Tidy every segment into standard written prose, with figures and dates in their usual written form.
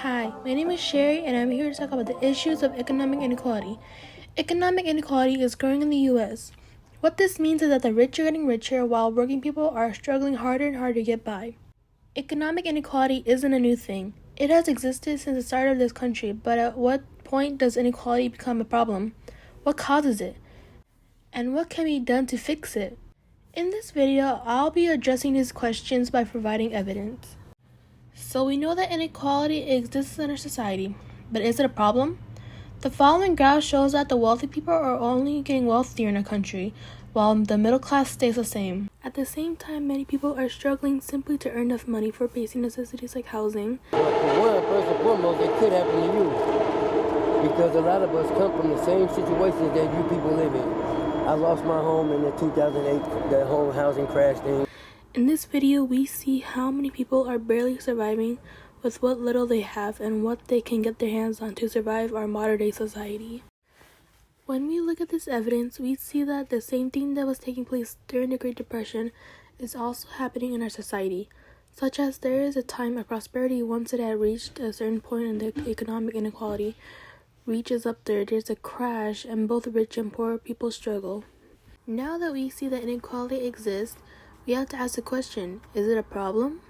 Hi, my name is Sherry and I'm here to talk about the issues of economic inequality. Economic inequality is growing in the US. What this means is that the rich are getting richer while working people are struggling harder and harder to get by. Economic inequality isn't a new thing. It has existed since the start of this country, but at what point does inequality become a problem? What causes it? And what can be done to fix it? In this video, I'll be addressing these questions by providing evidence. So we know that inequality exists in our society, but is it a problem? The following graph shows that the wealthy people are only getting wealthier in our country, while the middle class stays the same. At the same time, many people are struggling simply to earn enough money for basic necessities like housing. Well, for one, first and foremost, it could happen to you, because a lot of us come from the same situations that you people live in. I lost my home in the 2008, the whole housing crash thing. In this video, we see how many people are barely surviving with what little they have and what they can get their hands on to survive our modern-day society. When we look at this evidence, we see that the same thing that was taking place during the Great Depression is also happening in our society, such as there is a time of prosperity once it had reached a certain point in the economic inequality reaches up there's a crash and both rich and poor people struggle. Now that we see that inequality exists, we have to ask the question, is it a problem?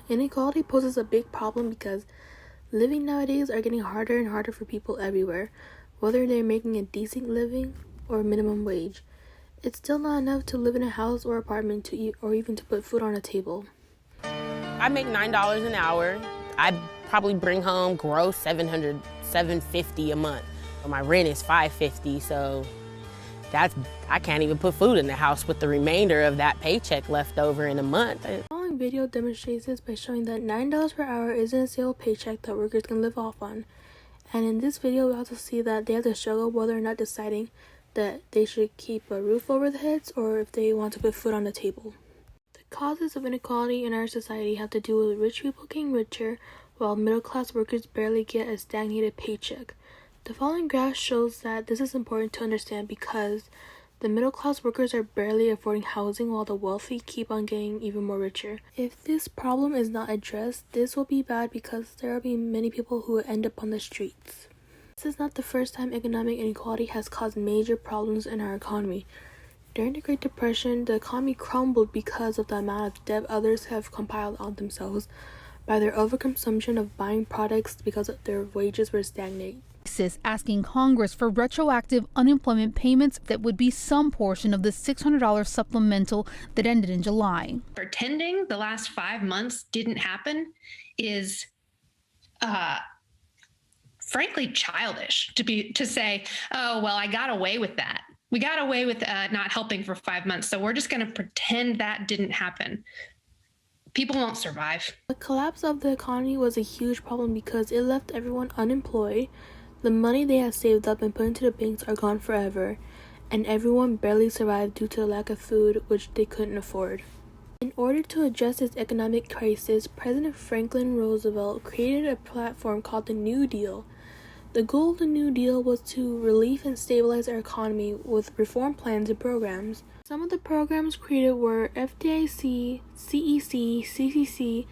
Inequality poses a big problem because living nowadays are getting harder and harder for people everywhere, whether they're making a decent living or minimum wage. It's still not enough to live in a house or apartment to eat or even to put food on a table. I make $9 an hour. I probably bring home gross $700, $750 a month. My rent is $550, so I can't even put food in the house with the remainder of that paycheck left over in a month. The following video demonstrates this by showing that $9 per hour isn't a stable paycheck that workers can live off on. And in this video, we also see that they have to struggle whether or not deciding that they should keep a roof over their heads or if they want to put food on the table. The causes of inequality in our society have to do with rich people getting richer while middle-class workers barely get a stagnated paycheck. The following graph shows that this is important to understand because the middle-class workers are barely affording housing while the wealthy keep on getting even more richer. If this problem is not addressed, this will be bad because there will be many people who will end up on the streets. This is not the first time economic inequality has caused major problems in our economy. During the Great Depression, the economy crumbled because of the amount of debt others have compiled on themselves by their overconsumption of buying products because their wages were stagnant. Asking Congress for retroactive unemployment payments that would be some portion of the $600 supplemental that ended in July. Pretending the last 5 months didn't happen is frankly childish to say, oh, well, I got away with that. We got away with not helping for 5 months, so we're just going to pretend that didn't happen. People won't survive. The collapse of the economy was a huge problem because it left everyone unemployed. The money they had saved up and put into the banks are gone forever, and everyone barely survived due to the lack of food, which they couldn't afford. In order to address this economic crisis, President Franklin Roosevelt created a platform called the New Deal. The goal of the New Deal was to relieve and stabilize our economy with reform plans and programs. Some of the programs created were FDIC, CEC, CCC,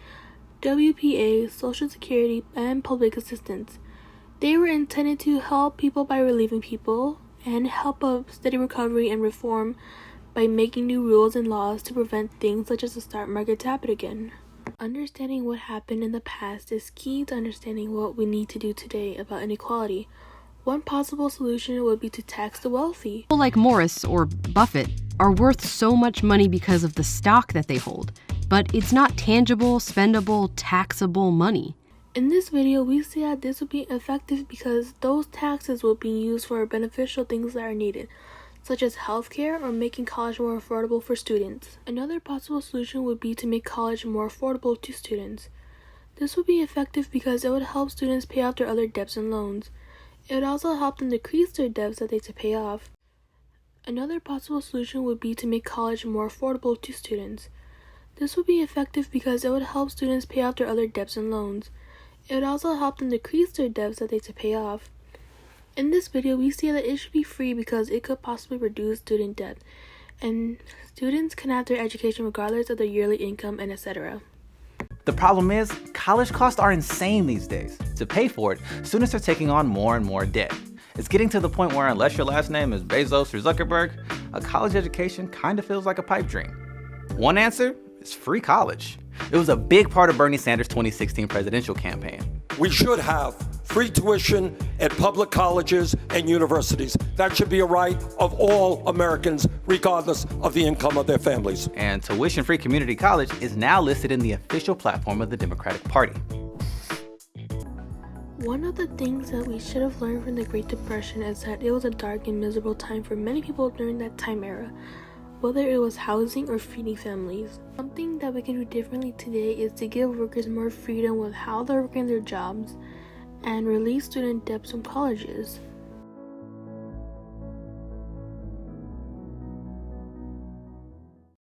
WPA, Social Security, and public assistance. They were intended to help people by relieving people and help a steady recovery and reform by making new rules and laws to prevent things such as the stock market to happen again. Understanding what happened in the past is key to understanding what we need to do today about inequality. One possible solution would be to tax the wealthy. People like Morris or Buffett are worth so much money because of the stock that they hold, but it's not tangible, spendable, taxable money. In this video, we see that this will be effective because those taxes will be used for beneficial things that are needed, such as healthcare or making college more affordable for students. Another possible solution would be to make college more affordable to students. This would be effective because it would help students pay off their other debts and loans. It would also help them decrease their debts that they have to pay off. Another possible solution would be to make college more affordable to students. This would be effective because it would help students pay off their other debts and loans. It would also help them decrease their debts that they have to pay off. In this video, we see that it should be free because it could possibly reduce student debt, and students can have their education regardless of their yearly income and etc. The problem is, college costs are insane these days. To pay for it, students are taking on more and more debt. It's getting to the point where unless your last name is Bezos or Zuckerberg, a college education kind of feels like a pipe dream. One answer is free college. It was a big part of Bernie Sanders' 2016 presidential campaign. We should have free tuition at public colleges and universities. That should be a right of all Americans, regardless of the income of their families. And tuition-free community college is now listed in the official platform of the Democratic Party. One of the things that we should have learned from the Great Depression is that it was a dark and miserable time for many people during that time era, whether it was housing or feeding families. Something that we can do differently today is to give workers more freedom with how they're working their jobs and release student debts from colleges.